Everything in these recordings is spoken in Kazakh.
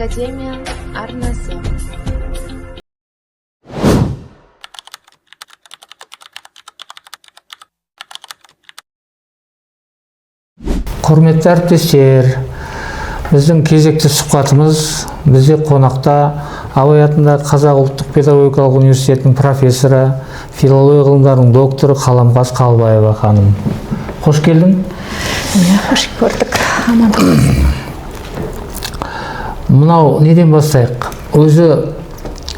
Академия арнасы. Құрметті әріптестер, біздің кезекті сұхбатымыз бізде қонақта Абай атындағы Қазақ ұлттық педагогикалық университетінің профессоры, филология ғылымдарының докторы Қаламқас Қалбаева ханым. Қош келдің? Қош көрдік. Мынау неден бастайық? Өзі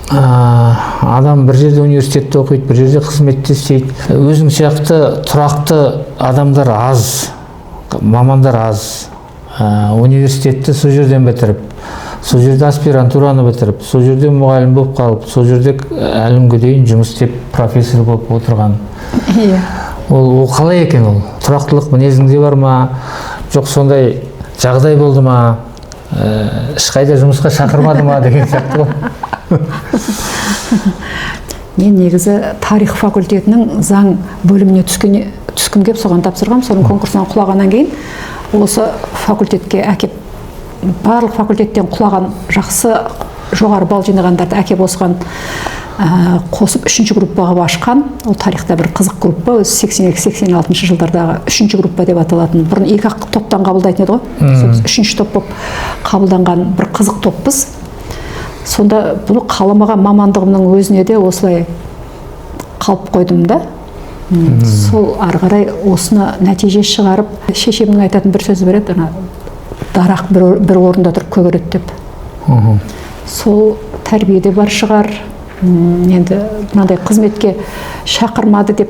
адам бір жерде университетте оқиды, бір жерде қызметте істейді. Өзің сияқты тұрақты адамдар аз, мамандар аз. Университетті сол жерден бітіріп, сол жерде аспирантураны бітіріп, сол жерде мұғалім болып қалып, сол жерде әлі күнге дейін жұмыс істеп профессор болып отырған. Ол қалай екен ол? Тұрақтылық мінезіңде бар ма? Жоқ сондай жағдай болды ма? Ешқайда жұмысқа шақырмады ма деген сияқты ғой. Мен негізі тарих факультетінің заң бөліміне түскім кеп соған тапсырғам. Соның конкурсынан құлағаннан кейін осы факультетке әкеп, барлық факультеттен құлаған жақсы жоғары балл жинағандарды әкеп осыған қосып 3-ші группаға ашқан. Ол тарихта бір қызық группа, 82-86 жылдардағы 3-ші группа деп аталатын. Бұрын 2 топтан қабылдайтын еді ғой. 3-ші топ болып қабылданған бір қызық топпыз. Сонда бұны қаламаған мамандығымның өзіне де осылай қалып қойдым да. Сол ары қарай осыны нәтиже шығарып, шешемнің айтатын бір сөзі бар еді, дарақ бір орында тұрып көгереді деп. Сол тәрбиеде бар шығар. Енді мынандай қызметке шақырмады деп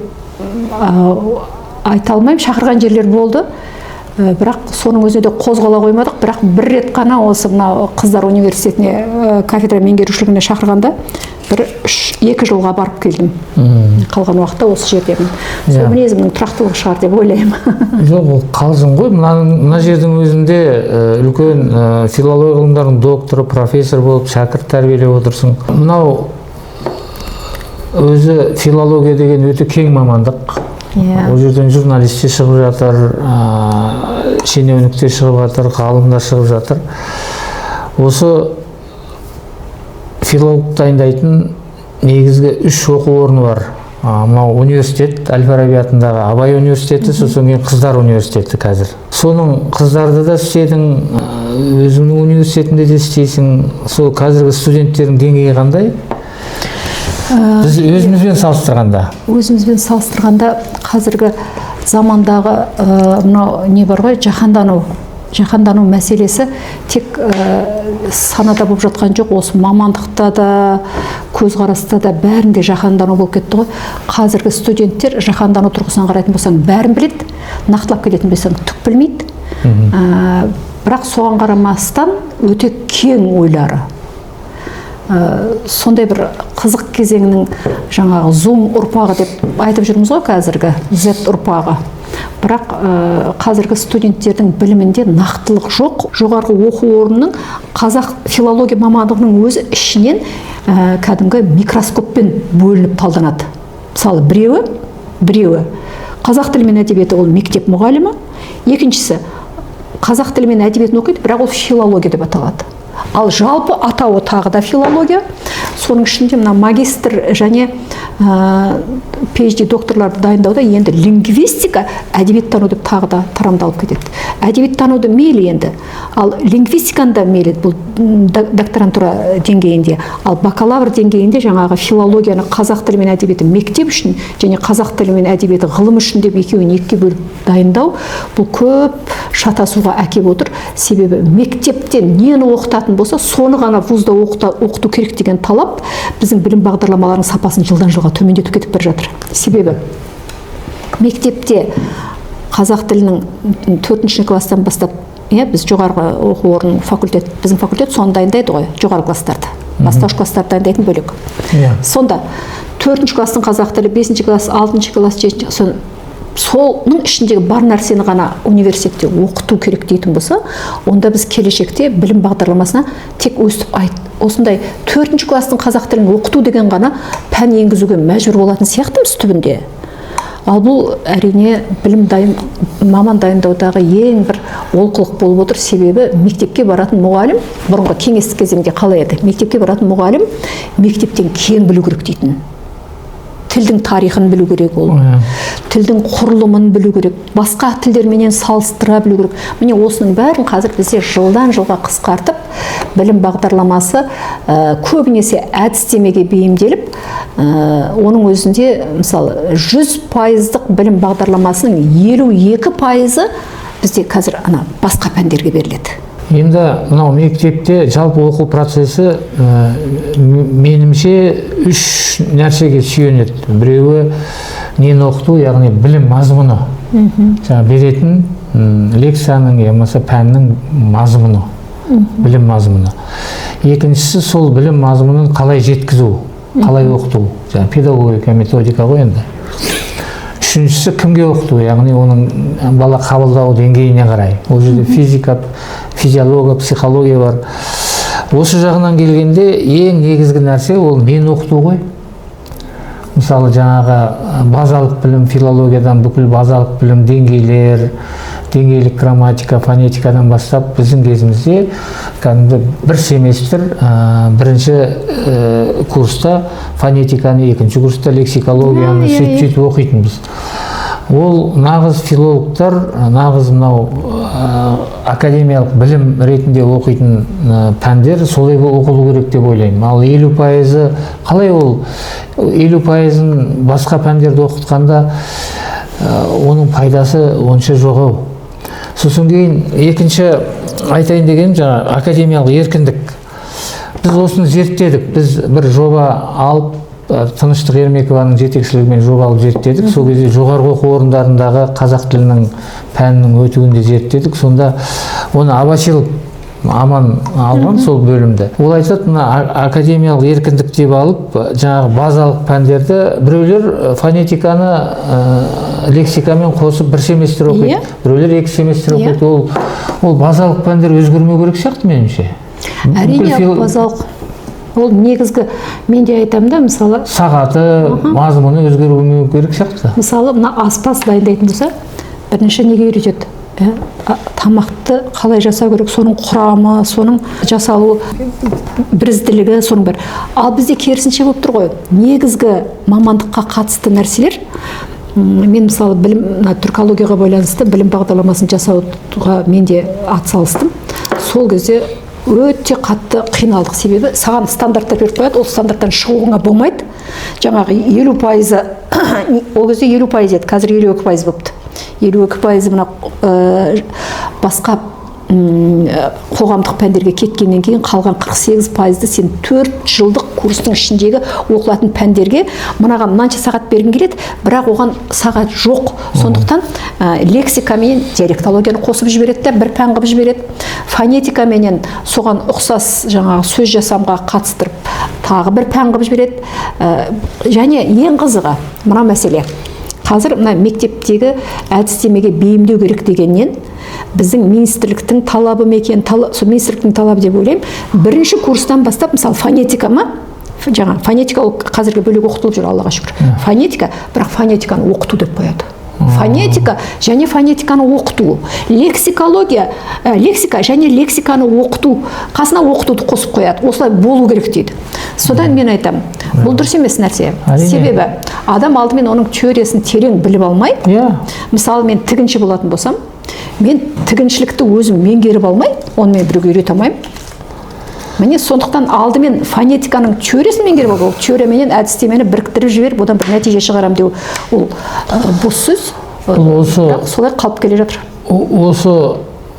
айта алмаймын. Шақырған жерлер болды. Бірақ соның өзінде де қозғала қоймадық. Бірақ бір рет қана осы мына қыздар университетіне кафедра меңгерушілігіне шақырғанда бір 2 жылға барып келдім. Қалған уақытта осы жердемін. Сол мінезімнің тұрақтылығы шығар деп ойлаймын. Жоқ, ол қалжың ғой. Мына жердің өзінде үлкен филология ғылымдарының докторы, профессор болып шәкірт тәрбиелеп отырсың. Мынау өзі филология деген өте кең мамандық. Ол жерден журналистер шығып жатыр, шенеуніктер шығып жатыр, ғалымдар шығып жатыр. Осы филолог дайындайтын негізгі 3 оқу орны бар. Мынау университет, Әл-Фараби атындағы Абай университеті, сосын кейін Қыздар университеті қазір. Соның қыздарды да істедің, өзіңнің университетінде де істейсің. Сол қазіргі студенттердің деңгейі қандай? Біз өзімізбен салыстырғанда қазіргі замандағы мынау не бар ғой, жаһандану мәселесі тек санада болып жатқан жоқ, осы мамандықта да, көзқараста да бәрінде жаһандану болып кетті ғой. Қазіргі студенттер жаһандану тұрғысынан қарайтын болсаң бәрін біледі, нақтылап кететін болсаң түк білмейді. Бірақ соған қарамастан өте кең ойлары. Сондай бір қызық кезеңнің жаңағы Zoom ұрпағы деп айтып жүрміз ғой қазіргі, Z ұрпағы. Бірақ қазіргі студенттердің білімінде нақтылық жоқ. Жоғарғы оқу орнының қазақ филология мамандығының өзі ішінен кәдімгі микроскоппен бөлініп талданады. Мысалы, біреуі қазақ тілі мен әдебиеті, ол мектеп мұғалімі, екіншісі қазақ тілі мен әдебиетін оқиды, бірақ ол филология деп аталады. Ал жалпы атауы тағы да филология. Соның ішінде мына магистр және PhD докторларды дайындауда енді лингвистика, әдебиеттану деп тағы да тарамдалып кетеді. Әдебиеттануды мейлі енді, ал лингвистиканы да мейлі, бұл докторантура деңгейінде, ал бакалавр деңгейінде жаңағы филологияны қазақ тілі мен әдебиеті мектеп үшін және қазақ тілі мен әдебиеті ғылым үшін деп екеуін екіге бөліп дайындау, бұл көп шатасуға әкеп отыр. Себебі мектепте нені оқытатын болса, соны ғана вузда оқыту керек деген талап біздің білім бағдарламаларының сапасын жылдан жылға төмендетіп кетіп бара жатыр. Себебі мектепте қазақ тілінің 4-ші класстан бастап, біз жоғарғы оқу орнының факультет, біздің факультет соны дайындайды ғой, жоғарғы класстарды. Бастауыш класстарды дайындайтын бөлек. Сонда 4-ші класстың қазақ тілі, 5-ші класс, 6-ші класс, 7-ші, соның ішіндегі бар нәрсені ғана университетте оқыту керек дейтін болса, онда біз келешекте білім бағдарламасына тек өстіп осындай 4-ші класстың қазақ тілін оқыту деген ғана пән енгізуге мәжбүр болатын сияқтымыз түбінде. Ал бұл әрине маман дайындаудағы ең бір олқылық болып отыр. Себебі мектепке баратын мұғалім, бұрынғы кеңестік кезеңде қалай еді? Мектепке баратын мұғалім мектептен кең білу керек дейтін. Тілдің тарихын білу керек ол. Тілдің құрылымын білу керек. Басқа тілдерменен салыстыра білу керек. Міне осының бәрін қазір бізде жылдан жылға қысқартып, білім бағдарламасы көбінесе әдістемеге бейімделіп, оның өзінде мысалы 100%-ық білім бағдарламасының 52% бізде қазір басқа пәндерге беріледі. Енді мынау мектепте жалпы оқу процесі менімше 3 нәрсеге сүйенеді. Біреуі нені оқыту, яғни білім мазмұны. Жаңа беретін лекцияның, болмаса пәннің мазмұны, білім мазмұны. Екіншісі сол білім мазмұнын қалай жеткізу, қалай оқыту. Жаңа педагогика, методика ғой енді. Үшіншісі кімге оқыту, яғни оның бала қабылдау деңгейіне қарай. Ол жерде физика, физиология, психология бар. Осы жағынан келгенде ең негізгі нәрсе ол мен оқыту ғой. Мысалы жаңағы базалық білім, филологиядан бүкіл базалық білім деңгейлер, деңгейлік грамматика, фонетикадан бастап біздің кезімізде кәдімгі бір семестр бірінші курста фонетиканы, екінші курста лексикологияны сөйтіп оқитынбыз. Ол нағыз филологтар, нағыз мынау академиялық білім ретінде оқитын пәндер солай оқылу керек деп ойлаймын. Ал 50% қалай ол 50%-ын басқа пәндерді оқытқанда оның пайдасы онша жоқ. Сосын кейін екінші айтайын дегенім жаңа академиялық еркіндік. Біз осыны зерттедік. Біз бір жоба алып, Тыныштық Ермекованың жетекшілігімен жоба алып зерттедік. Сол кезде жоғарғы оқу орындарындағы қазақ тілінің пәнінің өтуінде зерттедік. Сонда оны Абасилов аман алған сол бөлімді. Ол айтады, мына академиялық еркіндік деп алып, жаңағы базалық пәндерді біреулер фонетиканы лексикамен қосып бір семестр оқиды, біреулер 2 семестр оқиды. Ол базалық пәндер өзгермеу керек сияқты меніңше. Әрине базалық. Ол негізгі, мен де айтамын да, мысалы сағаты, мазмұны өзгермеу керек сияқты. Мысалы мына аспаз дайындайтын болса, бірінші неге үйретеді? Тамақты қалай жасау керек, соның құрамы, соның жасалу бірізділігі, соның бір. Ал бізде керісінше болып тұр ғой. Негізгі мамандыққа қатысты нәрселер, мен мысалы түркологияға байланысты білім бағдарламасын жасауға мен де атсалыстым. Сол кезде өте қатты қиналдық, себебі саған стандарттар беріп қояды, ол стандарттан шығуыңа болмайды. Жаңағы 50%, ол кезде 50% еді, қазір 52% болыпты. 52% мына басқа қоғамдық пәндерге кеткеннен кейін қалған 48%-ды сен 4 жылдық курстың ішіндегі оқылатын пәндерге мынаған мынанша сағат бергің келеді, бірақ оған сағат жоқ. Сондықтан лексикамен диалектологияны қосып жібереді да, бір пән қылып жібереді. Фонетикаменен соған ұқсас жаңағы сөз жасамға қатыстырып тағы бір пән қылып жібереді. Және ең қызығы мына мәселе. Қазір мына мектептегі әдістемеге бейімдеу керек дегеннен біздің министрліктің талабы мекен, министрліктің талабы деп ойлаймын. Бірінші курстан бастап, мысалы фонетика ма? Жаңа фонетика ол қазіргі бөлек оқытылып жүр, Аллаға шүкір. Фонетика, бірақ фонетиканы оқыту деп қояды. Фонетика және фонетиканы оқыту. Лексикология, лексика және лексиканы оқыту, қасына оқытуды қосып қояды. Осылай болу керек дейді. Содан мен айтамын, бұл дұрыс емес нәрсе. Себебі адам алдымен оның теориясын терең біліп алмай, мысалы мен тігінші болатын болсам, мен тігіншілікті өзім меңгеріп алмай, оны мен біреуге үйрете алмаймын. Міне сондықтан алдымен фонетиканың теориясын меңгеріп алу, ол теорияменен әдістемені біріктіріп жіберіп, одан бір нәтиже шығарам деу, ол бос сөз, бірақ солай қалып келе жатыр. Осы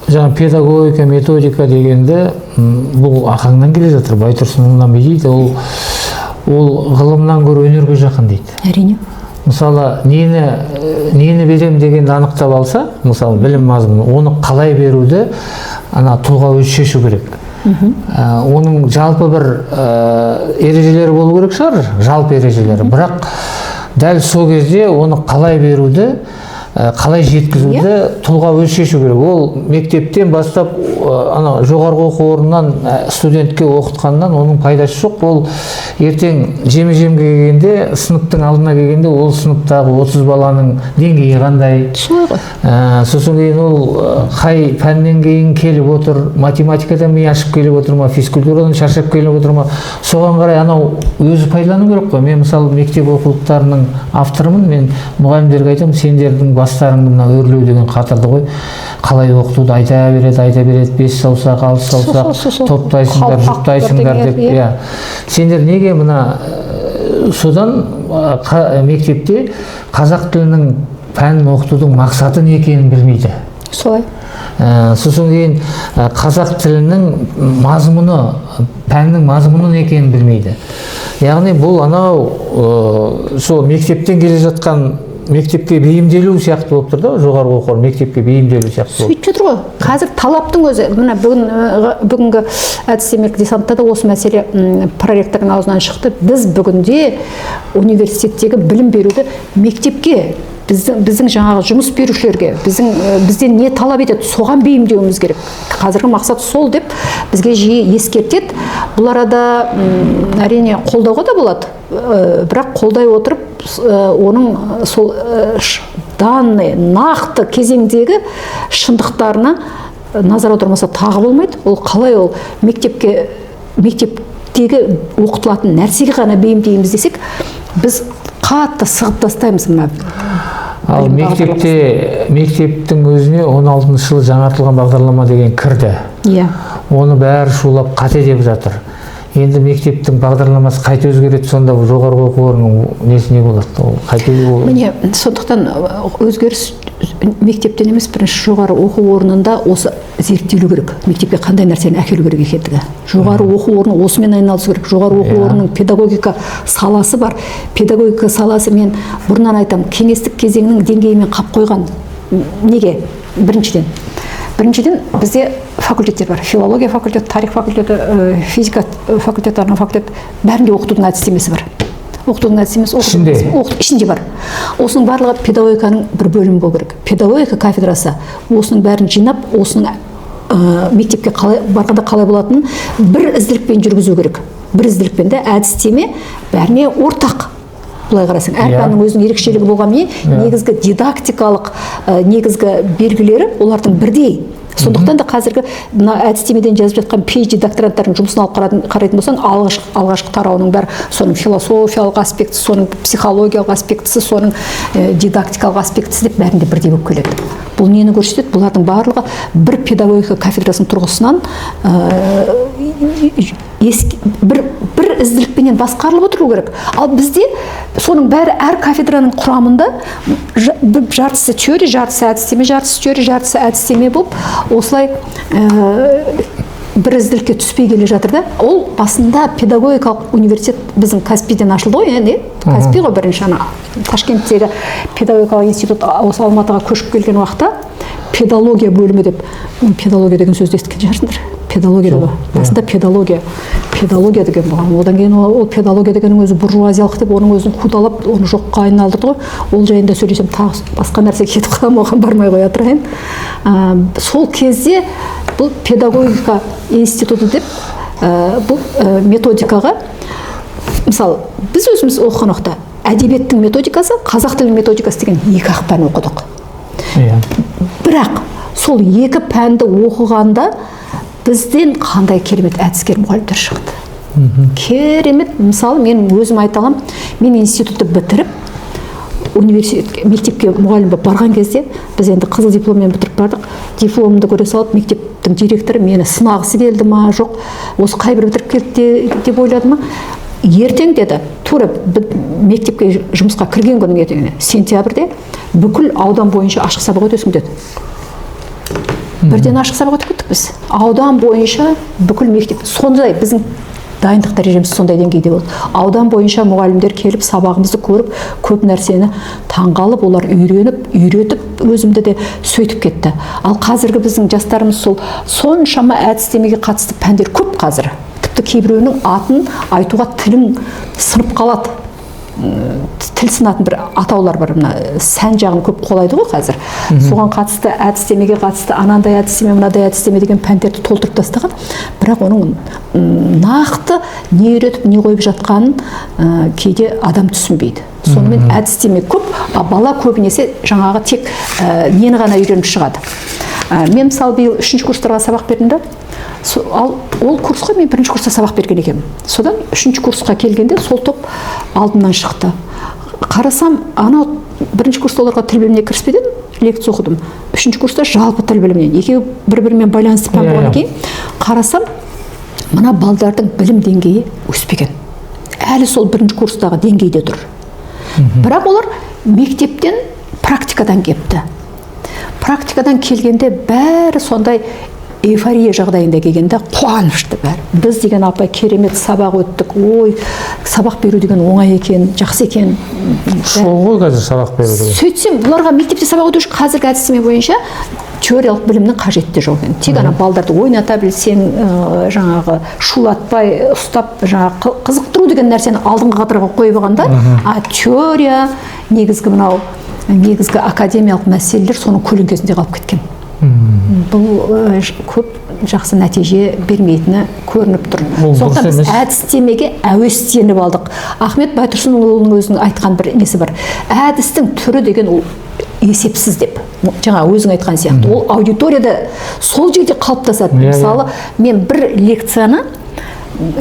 жаңа педагогика, методика дегенде бұл ақаңнан келе жатыр, Байтұрсынұлынан дейді, ол ғылымнан гөрі өнерге жақын дейді. Әрине. Мысалы, нені берем дегенді анықтап алса, мысалы білім мазмұны, оны қалай беруді тұлға өзі шешу керек. Оның жалпы бір ережелері болу керек шығар, жалпы ережелері. Бірақ дәл сол кезде оны қалай беруді қалай жеткізуді тұлға өзі шешу керек. Ол мектептен бастап ана жоғарғы оқу орнынан студентке оқытқаннан оның пайдасы жоқ. Ол ертең жеме-жемге келгенде, сыныптың алдына келгенде, ол сыныптағы 30 баланың деңгейі қандай. Сосын кейін ол қай пәннен кейін келіп отыр, математикадан ми ашып келіп отыр ма, физкультурадан шаршап келіп отыр ма, соған қарай анау өзі пайдалану керек қой. Мен мысалы мектеп оқулықтарының авторымын, мен мұғалімдерге айтамын, сендердің бастарыңды мына өрлеу деген қатырды ғой. Қалай оқытуды айта береді, 5 саусақ, 6 саусақ, топтайсыңдар, жұптайсыңдар деп. Сендер неге мына содан мектепте қазақ тілінің пәнін оқытудың мақсаты не екенін білмейді. Солай. Сосын кейін қазақ тілінің мазмұны, пәннің мазмұны не екенін білмейді. Яғни бұл анау сол мектептен келе жатқан мектепке бейімделу сияқты болып тұр да, жоғарғы оқу орны мектепке бейімделу сияқты. Сөйтіп жатыр ғой. Қазір талаптың өзі, мына бүгінгі әдістемелік десантта да осы мәселе проректордың аузынан шықты. Біз бүгінде университеттегі білім беруді мектепке, біздің жаңағы жұмыс берушілерге, бізден не талап етеді, соған бейімдеуіміз керек. Қазіргі мақсат сол деп бізге жиі ескертеді. Бұл арада әрине қолдауға да болады, бірақ қолдай отырып оның сол данный нақты кезеңдегі шындықтарына назар аудармаса тағы болмайды. Ол қалай ол мектептегі оқытылатын нәрсеге ғана бейімдейміз десек, біз қатты сығып тастаймыз. Ал мектептің өзіне 16 жылы жаңартылған бағдарлама деген кірді. Оны бәрі шулап қате деп жатыр. Енді мектептің бағдарламасы қайта өзгереді, сонда жоғарғы оқу орнының несі не болады? Міне, сондықтан өзгеріс мектептен емес, бірінші жоғары оқу орнында осы зерттелу керек. Мектепке қандай нәрсені әкелу керек екендігі. Жоғары оқу орны осымен айналысу керек. Жоғары оқу орнының педагогика саласы бар. Педагогика саласы, мен бұрыннан айтам, кеңестік кезеңнің деңгейімен қап қойған. Неге? Біріншіден бізде факультеттер бар. Филология факультеті, тарих факультеті, физика факультеті, факультет, бәрінде оқытудың әдістемесі бар. Оқытудың әдістемесі ішінде бар. Осының барлығы педагогиканың бір бөлімі болу керек. Педагогика кафедрасы осының бәрін жинап, осының мектепке барғанда қалай болатынын бір ізділікпен жүргізу керек. Бір ізділікпен де әдістеме бәріне ортақ. Бұлай қарасаң, әр пәннің өзінің ерекшелігі болғанымен, негізгі дидактикалық негізгі белгілері олардың бірдей. Сондықтан да қазіргі әдістемеден жазып жатқан PhD докторанттардың жұмысын алып қарайтын болсаң, алғашқы тарауының бәрі соның философиялық аспектісі, соның психологиялық аспектісі, соның дидактикалық аспектісі деп бәрінде бірдей болып келеді. Бұл нені көрсетеді? Бұлардың барлығы бір педагогика кафедрасының тұрғысынан бір ізділікпенен басқарылып отыру керек. Ал бізде соның бәрі әр кафедраның құрамында жартысы теория, жартысы әдістеме, жартысы теория, жартысы әдістеме болып, осылай бір ізділікке түспей келе жатыр да. Ол басында педагогикалық университет біздің Каспийден ашылды ғой, Каспий ғой бірінші, Ташкенттегі педагогикалық институт осы Алматыға көшіп келген уақытта педагогия бөлімі деп, педагогия деген сөзді естіген шығарсыңдар. Педагогия деп, басында педагогия деген болған. Одан кейін ол педагогия дегеннің өзі буржуазиялық деп, оның өзін қудалап, оны жоққа айналдырды ғой. Ол жайында сөйлесем тағы басқа нәрсе кетіп қалам, оған бармай қоя тұрайын. Сол кезде бұл педагогика институты деп, бұл методикаға, мысалы, біз өзіміз оқыған уақытта әдебиеттің методикасы, қазақ тілінің методикасы деген екі пән оқыдық. Бірақ сол екі пәнді оқығанда бізден қандай керемет әдіскер мұғалімдер шықты. Керемет, мысалы, мен өзім айта аламын, мен институтты бітіріп, мектепке мұғалім болып барған кезде, біз енді қызыл дипломмен бітіріп бардық, дипломымды көре салып, мектептің директоры мені сынағысы келді ма, жоқ, осы қай бір бітіріп келді деп ойлады ма, ертең деді, тура мектепке жұмысқа кірген күнің ертеңіне, сентябрьде бүкіл аудан бойынша ашық сабақ өтесің деді. Бірден ашық сабақ өтіп кеттік біз. Аудан бойынша бүкіл мектеп, сондай біздің дайындық дәрежеміз сондай деңгейде болды. Аудан бойынша мұғалімдер келіп, сабағымызды көріп, көп нәрсені таңғалып, олар үйретіп, өзімді де сөйтіп кетті. Ал қазіргі біздің жастарымыз соншама әдістемеге қатысты пәндер көп қазір. Тіпті кейбіреуінің атын айтуға тілің сынып қалады. тіл сынатын бір атаулар бар, мына сән жағын көп қолайды ғой қазір. Соған қатысты, әдістемеге қатысты анандай әдістеме, мынадай әдістеме деген пәндерді толтырып тастаған. Бірақ оның нақты не үйретіп, не қойып жатқанын кейде адам түсінбейді. Сонымен әдістеме көп, бала көбінесе жаңағы тек нені ғана үйреніп шығады. Мен мысалы биыл 3-ші курстарға сабақ бердім да, ол курсқа мен 1-ші курста сабақ берген екенмін. Содан 3-ші курсқа келгенде сол топ алдымнан шықты. Қарасам, анау 1-ші курста оларға тіл біліміне кіріспеден лекция оқыдым. 3-ші курста жалпы тіл білімінен. Екеуі бір-бірімен байланысты пән болғаннан кейін қарасам, мына балдардың білім деңгейі өспеген. Әлі сол 1-ші курстағы деңгейде тұр. Бірақ олар мектептен практикадан кепті. Практикадан келгенде бәрі сондай эйфория жағдайында келгенде қуанышты бәрі. Біз деген апай керемет сабақ өттік. Ой, сабақ беру деген оңай екен, жақсы екен. Сол ғой қазір сабақ беру деген. Сөйтсем, бұларға мектепте сабақ өту үшін қазіргі әдістеме бойынша теориялық білімнің қажеті жоқ екен. Тек ана балдарды ойната білсең, жаңағы шулатпай, ұстап, жаңағы қызықтыру деген нәрсені алдыңғы қатарға қойып алғанда, теория, негізгі академиялық мәселелер соның көлеңкесінде қалып кеткен. Бұл көп жақсы нәтиже бермейтіні көрініп тұр. Сондықтан біз әдістемеге әуестеніп алдық. Ахмет Байтұрсынұлының өзінің айтқан бір несі бар. Әдістің түрі деген ол есепсіз деп. Жаңа өзің айтқан сияқты. Ол аудиторияда сол жерде қалыптасады. Мысалы, мен бір лекцияны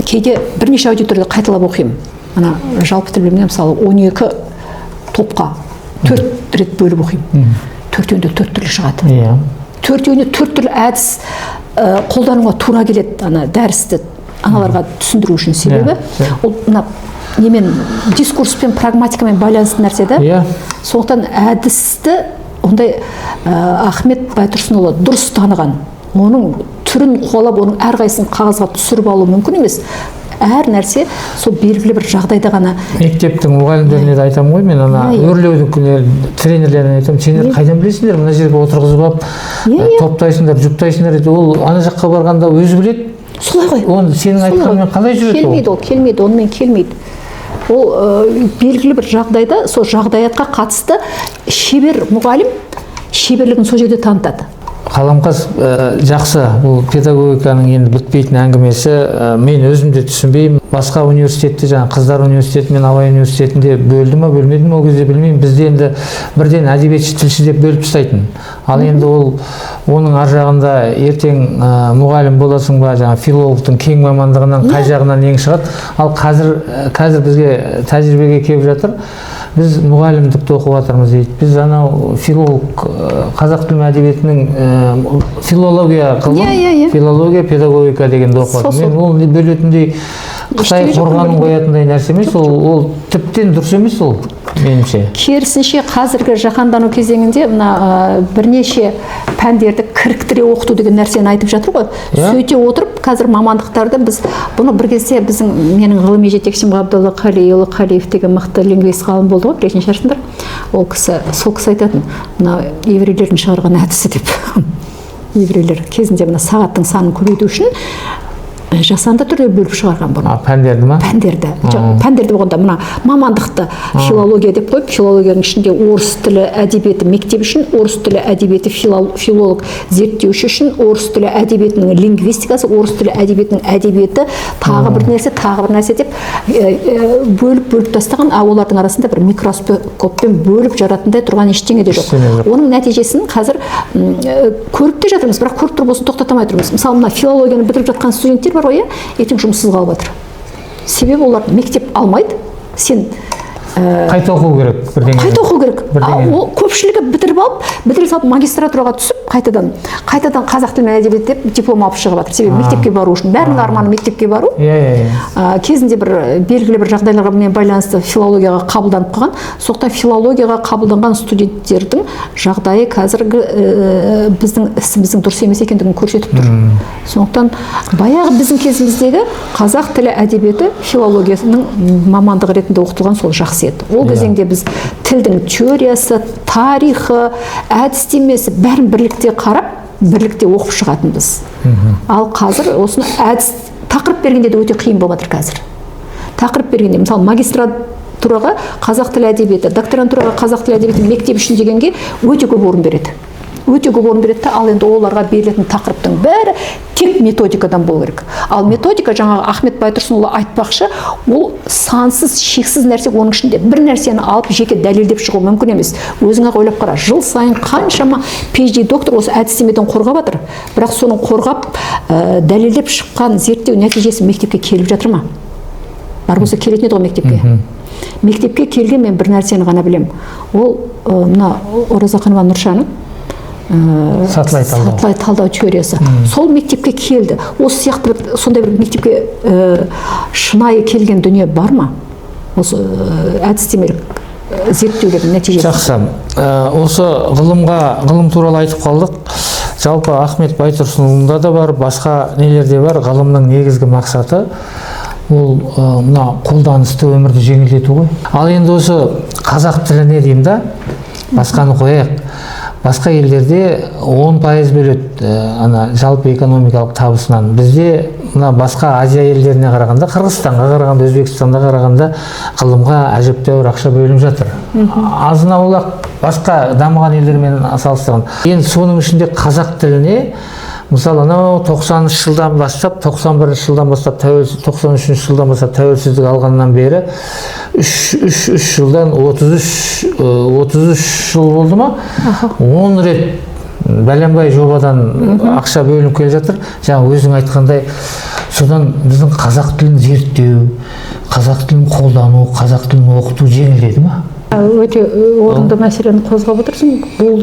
кейде бірнеше аудиторияда қайталап оқимын. Ана жалпы тіл біліміне мысалы 12 топқа 4 рет бөліп оқимын. 4-еуінде 4 түрлі шығады. Төртеуіне 4 түрлі әдіс қолдануға тура келеді, ана дәрісті аналарға түсіндіру үшін. Себебі ол немен дискурспен, прагматикамен байланысты нәрсе да. Сондықтан әдісті ондай Ахмет Байтұрсынұлы дұрыс таныған. Оның түрін қуалап, оның әрқайсысын қағазға түсіріп алу мүмкін емес. Әр нәрсе сол белгілі бір жағдайда ғана. Мектептің мұғалімдеріне де айтамын ғой, мен ана өрлеудің тренерлеріне айтамын, сендер қайдан білесіңдер, мына жерге отырғызып алып, топтайсыңдар, жұптайсыңдар, ол ана жаққа барғанда өзі біледі. Солай ғой. Оны сенің айтқанмен қалай жүреді ол? Келмейді, онымен келмейді. Ол белгілі бір жағдайда, сол жағдаятқа қатысты шебер мұғалім шеберлігін сол жерде танытады. Қаламқас жақсы, бұл педагогиканың енді бітпейтін әңгімесі. Мен өзім де түсінбеймін. Басқа университетте, жаңа Қыздар университеті мен Абай университетінде бөлді ма, бөлмеді ме, ол кезде білмеймін. Бізде енді бірден әдебиетші, тілші деп бөліп тастайтын. Ал енді оның ар жағында ертең мұғалім боласың ба, жаңа филологтың кең мамандығынан қай жағынан ең шығады. Ал қазір бізге тәжірибеге келіп жатыр. Біз мұғалімдікті оқып жатырмыз дейді. Біз анау филолог, қазақ тілі әдебиетінің филология қылдым, филология, педагогика дегенді оқып жатырмын. Мен ол бөлетіндей Қытай қорғанын қоятындай нәрсе емес, ол тіптен дұрыс емес ол, меніңше. Керісінше қазіргі жаһандану кезеңінде мына бірнеше пәндерді кіріктіре оқыту деген нәрсені айтып жатыр ғой. Сөйте отырып, қазір мамандықтарды біз бұны бір кезде менің ғылыми жетекшім Ғабдолла Қалиұлы Қалиев деген мықты лингвист ғалым болды ғой, білетін шығарсыңдар. Ол сол кісі айтатын, мына еврейлердің шығарған әдісі деп. Еврейлер кезінде мына сағаттың санын көбейту үшін жасанды түрде бөліп шығарған бұны. Пәндерді ма? Пәндерді болғанда мына мамандықты филология деп қойып, филологияның ішінде орыс тілі әдебиеті мектеп үшін, орыс тілі әдебиеті филолог зерттеуші үшін, орыс тілі әдебиетінің лингвистикасы, орыс тілі әдебиетінің әдебиеті, тағы бір нәрсе деп бөліп тастаған, олардың арасында бір микроскоппен бөліп жаратындай тұрған ештеңе де жоқ. Оның нәтижесін қазір көріп те жатырмыз, бірақ көріп тұрып осыны тоқтата алмай тұрмыз. Мысалы, мына филологияны бітіріп жатқан студенттер бар ғой, ертең жұмыссыз қалып жатыр. Себебі олар мектеп алмайды. Сен қайта оқу керек бірдеңе. Қайта оқу керек. Ол көпшілігі бітіріп алып магистратураға түсіп, қайтадан қазақ тілі мен әдебиет деп диплом алып шығып жатыр. Себебі мектепке бару үшін. Бәрінің арманы мектепке бару. Кезінде бір белгілі бір жағдайларға байланысты филологияға қабылданып қалған. Сондықтан филологияға қабылданған студенттердің жағдайы қазіргі біздің ісіміздің дұрыс емес екендігін көрсетіп тұр. Сондықтан баяғы біздің кезіміздегі қазақ тілі әдебиеті филологиясының мамандығы ретінде оқытылған сол жақсы. Ол кезеңде біз тілдің теориясы, тарихы, әдістемесі бәрін бірлікте қарап, бірлікте оқып шығатынбыз. Ал қазір осыны тақырып бергенде де өте қиын болып жатыр қазір. Тақырып бергенде, мысалы, докторантураға қазақ тілі әдебиеті, докторантураға қазақ тілі әдебиеті мектеп үшін дегенге өте көп орын береді. Өте көп орын береді, ал енді оларға берілетін тақырыптың бәрі тек методикадан болу керек. Ал методика, жаңағы Ахмет Байтұрсынұлы айтпақшы, ол сансыз, шексіз нәрсе, оның ішінде бір нәрсені алып жеке дәлелдеп шығу мүмкін емес. Өзіңе ойлап қара, жыл сайын қаншама PhD доктор осы әдістемеден қорғап жатыр, бірақ соның қорғап дәлелдеп шыққан зерттеу нәтижесі мектепке келіп жатыр ма? Бар болса келетін еді ғой мектепке. Мектепке келген мен бір нәрсені ғана білем. Ол мына Оразақанова Нұршаның сатылай талдау теориясы. Сол мектепке келді. Осы сияқты сондай бір мектепке шынайы келген дүние бар ма? Осы әдістемелік зерттеулердің нәтижесі. Жақсы. Осы ғылым туралы айтып қалдық. Жалпы Ахмет Байтұрсынұлында да бар, басқа нелерде бар. Ғылымның негізгі мақсаты ол мына қолданысты өмірді жеңілдету ғой. Ал енді осы қазақ тіліне деймін да, басқаны қояйық. Басқа елдерде 10% бөледі ана жалпы экономикалық табысынан. Бізде мына басқа Азия елдеріне қарағанда, Қырғызстанға қарағанда, Өзбекстанға қарағанда ғылымға әжептәуір ақша бөлініп жатыр. Азын-аулақ басқа дамыған елдермен салыстырғанда. Енді соның ішінде қазақ тіліне мысалы, анау 90-шы жылдан бастап, 91-ші жылдан бастап, 93-ші жылдан бастап тәуелсіздік алғаннан бері 3 жылдан 33 жыл болды ма? 10 рет бәленбай жобадан ақша бөлініп келе жатыр. Жаңа өзің айтқандай, содан біздің қазақ тілін зерттеу, қазақ тілін қолдану, қазақ тілін оқыту жеңілдеді ма? Өте орынды мәселені қозғап отырсың. Бұл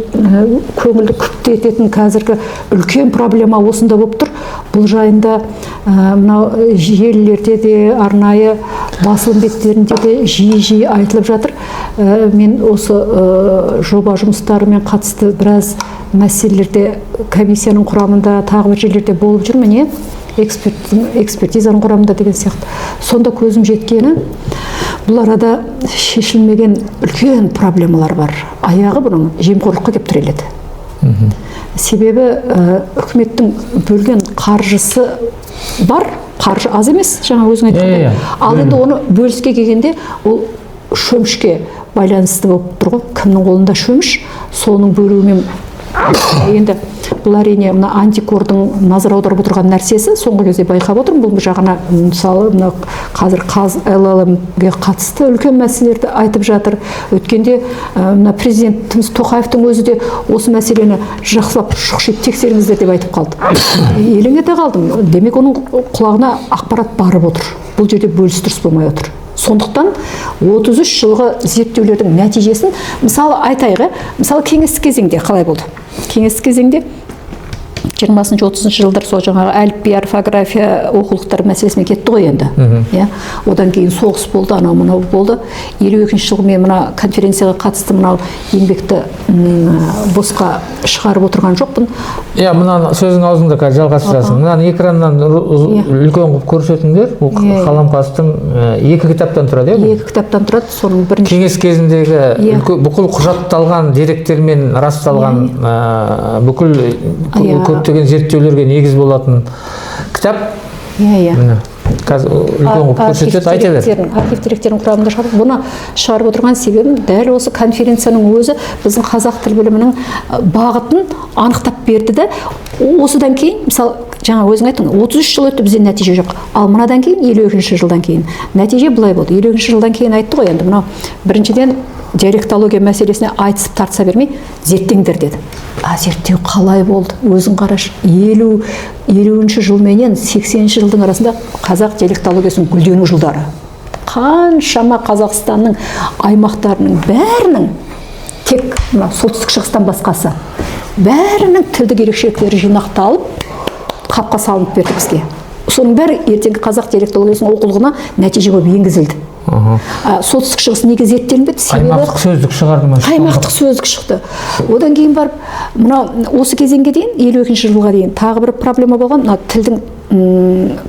көңілді күпті ететін қазіргі үлкен проблема осында болып тұр. Бұл жайында мынау желілерде де, арнайы басылым беттерінде де жиі айтылып жатыр. Мен осы жоба жұмыстарымен қатысты біраз мәселелерде комиссияның құрамында, тағы бір жерлерде болып жүрмін, экспертизаның құрамында деген сияқты. Сонда көзім жеткені, бұл арада шешілмеген үлкен проблемалар бар. Аяғы бұның жемқорлыққа кеп тіреледі. Себебі үкіметтің бөлген қаржысы бар, қаржы аз емес, жаңа өзің айтқандай. Ал енді оны бөліске келгенде ол шөмішке байланысты болып тұр ғой. Кімнің қолында шөміш, соның бөлуімен енді бұл әрине мына антикордың назар аударып отырған нәрсесі, соңғы кезде байқап отырмын. Бұл жағына мысалы қазір ЛЛМ-ге қатысты үлкен мәселелерді айтып жатыр. Өткенде мына президентіміз Тоқаевтың өзі де осы мәселені жақсылап шұқшиып тексеріңіздер деп айтып қалды. Елең ете қалдым. Демек оның құлағына ақпарат барып отыр. Бұл жерде бөлістіріс болмай отыр. Сондықтан 33 жылғы зерттеулердің нәтижесін мысалы айтайық, мысалы кеңестік кезеңде қалай болды? Кеңестік кезеңде 20-30 жылдар сол жаңағы әліпби, орфография оқулықтар мәселесімен кетті ғой енді. Одан кейін соғыс болды, анау мынау болды. 52-ші жылғы мен мына конференцияға қатысты мынау еңбекті босқа шығарып отырған жоқпын. Мына сөзің аузыңда қазір жалғастырасың. Мынаны экраннан үлкен қылып көрсетіңдер. Бұл қаламқастың 2 кітаптан тұрады, иә? 2 кітаптан тұрады. Соның бірінші кеңес кезіндегі бүкіл құжатталған деректермен расталған бүкіл көптеген зерттеулерге негіз болатын кітап. Қазір үлкен қылып көрсетеді, айта бер. Архив деректерінің құрамында шығарып, бұны шығарып отырған себебім дәл осы конференцияның өзі біздің қазақ тіл білімінің бағытын анықтап берді де, осыдан кейін, мысалы, жаңа өзің айттың, 33 жыл өтті, бізде нәтиже жоқ. Ал мынадан кейін, 52-ші жылдан кейін нәтиже былай болды. 52-ші жылдан кейін айтты ғой, енді мынау біріншіден диалектология мәселесіне айтысып тартса бермей, зерттеңдер деді. Зерттеу қалай болды? Өзің қараш, 50-ші жыл менен 80-ші жылдың арасында қазақ диалектологиясының гүлдену жылдары. Қаншама Қазақстанның аймақтарының бәрінің, тек солтүстік шығыстан басқасы, бәрінің тілдік ерекшеліктері жинақталып, қапқа салынып берді бізге. Соның бәрі ертеңгі қазақ диалектологиясының оқулығына нәтиже болып енгізілді. Солтүстік шығыс неге зерттелінбеді? Аймақтық сөздік шығарды ма? Аймақтық сөздік шықты. Одан кейін барып, осы кезеңге дейін, 52-ші жылға дейін тағы бір проблема болған, тілдің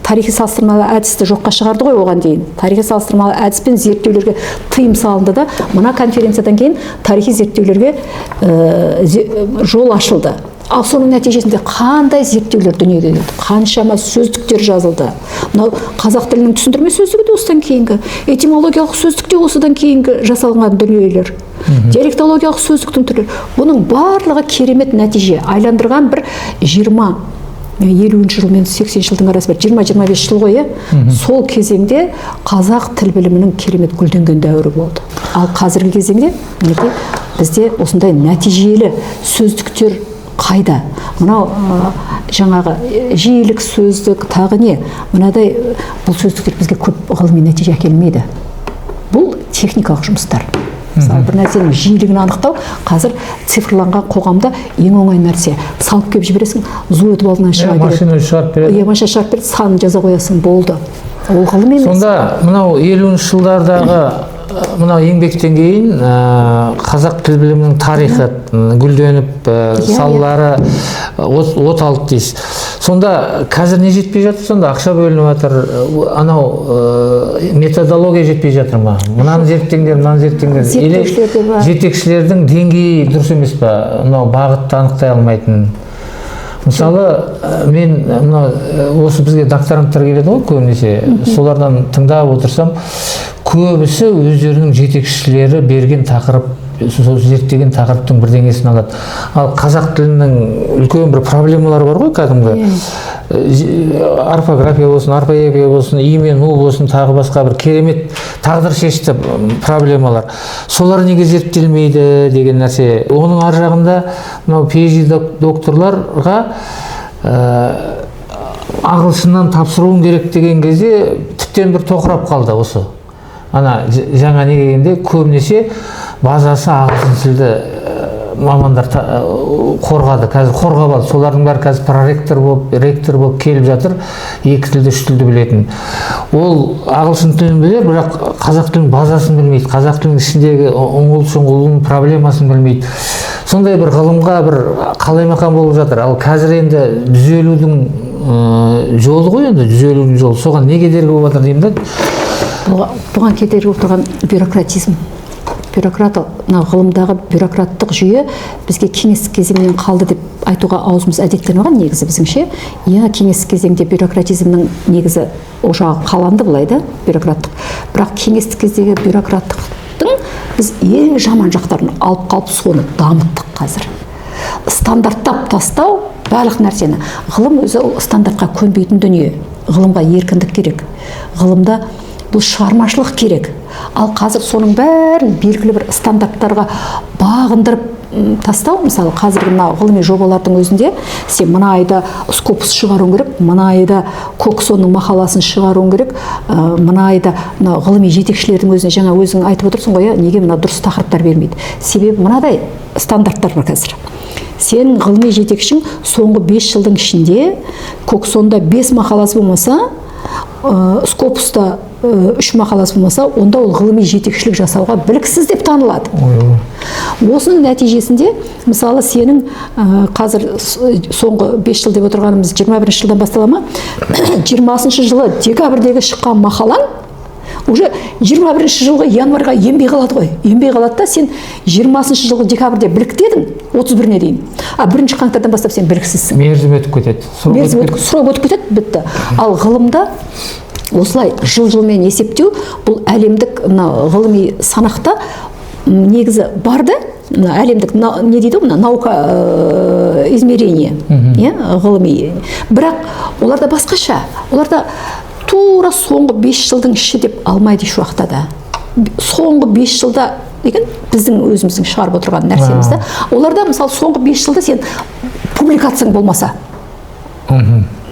тарихи салыстырмалы әдісті жоққа шығарды ғой оған дейін. Тарихи салыстырмалы әдіспен зерттеулерге тыйым салынды да, мына конференциядан кейін тарихи зерттеулерге жол ашылды. Ал соның нәтижесінде қандай зерттеулер дүниеге келді, қаншама сөздіктер жазылды. Мынау қазақ тілінің түсіндірме сөздігі де осыдан кейінгі, этимологиялық сөздік те осыдан кейінгі жасалған дүниелер, диалектологиялық сөздіктің түрлері. Бұның барлығы керемет нәтиже. Айландырған бір 20-50 жыл мен 80 жылдың арасы бір 20-25 жыл ғой, сол кезеңде қазақ тіл білімінің керемет гүлденген дәуірі болды. Ал қазіргі кезеңде мінекей бізде осындай нәтижелі сөздіктер қайда? Мынау жаңағы жиілік сөздік, тағы не? Мынадай бұл сөздіктер бізге көп ғылыми нәтиже әкелмейді. Бұл техникалық жұмыстар. Мысалы, бір нәрсенің жиілігін анықтау қазір цифрланған қоғамда ең оңай нәрсе. Салып кеп жібересің, зу өтіп алдынан шыға береді. Машина шығарып береді. Машина шығарып береді, санын жаза қоясың, болды. Ол ғылым емес. Сонда мынау 50-ші жылдардағы мынау еңбектен кейін қазақ тіл білімінің тарихы гүлденіп, салалары от алды дейсіз. Сонда қазір не жетпей жатыр? Сонда ақша бөлініп жатыр, анау методология жетпей жатыр ма? Мынаны зерттеңдер, мынаны зерттеңдер. Жетекшілердің деңгейі дұрыс емес па? Мынау бағытты анықтай алмайтын. Мысалы, мен осы бізге докторанттар келеді ғой көбінесе, солардан тыңдап отырсам, көбісі өздерінің жетекшілері берген тақырып, сол зерттеген тақырыптың бірдеңесін алады. Ал қазақ тілінің үлкен бір проблемалары бар ғой кәдімгі. Орфография болсын, орфоэпия болсын, и мен у болсын, тағы басқа бір керемет тағдыр шешті проблемалар. Солар неге зерттелмейді деген нәрсе. Оның ар жағында мынау PhD докторларға ағылшыннан тапсыруын керек деген кезде тіптен бір тоқырап қалды осы. Ана жаңа не дегенде көбінесе базасы ағылшын тілді мамандар қорғады, қазір қорғап алды. Солардың бәрі қазір проректор болып, ректор болып келіп жатыр, екі тілді, үш тілді білетін. Ол ағылшын тілін білер, бірақ қазақ тілінің базасын білмейді, қазақ тілінің ішіндегі ұңғыл-шұңғылының проблемасын білмейді. Сондай бір ғылымға бір қалаймақан болып жатыр. Ал қазір енді түзелудің жолы ғой, енді түзелудің жолы. Соған не кедергі болып жатыр деймін да? Бұған кедергі болып тұрған бюрократизм. Ғылымдағы бюрократтық жүйе бізге кеңестік кезеңнен қалды деп айтуға аузымыз әдеттеніп алған негізі біздіңше. Кеңестік кезеңде бюрократизмнің негізі ошағы қаланды былай да, бюрократтық. Бірақ кеңестік кездегі бюрократтықтың біз ең жаман жақтарын алып қалып соны дамыттық қазір. Стандарттап тастау барлық нәрсені. Ғылым өзі стандартқа көнбейтін дүние. Ғылымға еркіндік керек. Ғылымда бұл шығармашылық керек. Ал қазір соның бәрін белгілі бір стандарттарға бағындырып тастау, мысалы қазіргі ғылыми жобалардың өзінде сен мына айда Скопус шығаруың керек, мына айда Коксонның мақаласын шығаруың керек, мына айда ғылыми жетекшілердің өзіне, жаңа өзің айтып отырсың ғой, неге мына дұрыс тақырыптар бермейді? Себебі мынадай стандарттар бар қазір. Сен ғылыми жетекшің соңғы 5 жылдың ішінде Коксонда 5 мақаласы болмаса, Скопуста 3 мақаласы болмаса, онда ол ғылыми жетекшілік жасауға біліксіз деп танылады. Осының нәтижесінде, мысалы, сенің қазір соңғы 5 жыл деп отырғанымыз 21 жылдан басталама, 20 жылы декабрьдегі шыққан мақалаң уже 21 жылғы январға енбей қалады ғой. Енбей қалады да, сен 20 жылғы декабрьде білікті едің, 31-не дейін. А 1 қаңтардан бастап сен біліксізсің. Мерзім өтіп кетеді. Сұрап өтіп кетеді, бітті. Ал ғылымда осылай жыл-жылмен есептеу, бұл әлемдік ғылыми санақта негізі барды, әлемдік не дейді, наука измерение, ғылыми. Бірақ оларда басқаша. Оларда тура соңғы 5 жылдың іші деп алмайды еш уақытта да. Соңғы 5 жылда деген біздің өзіміздің шығарып отырған нәрсемізді. Оларда, мысалы, соңғы 5 жылда сен публикацияң болмаса,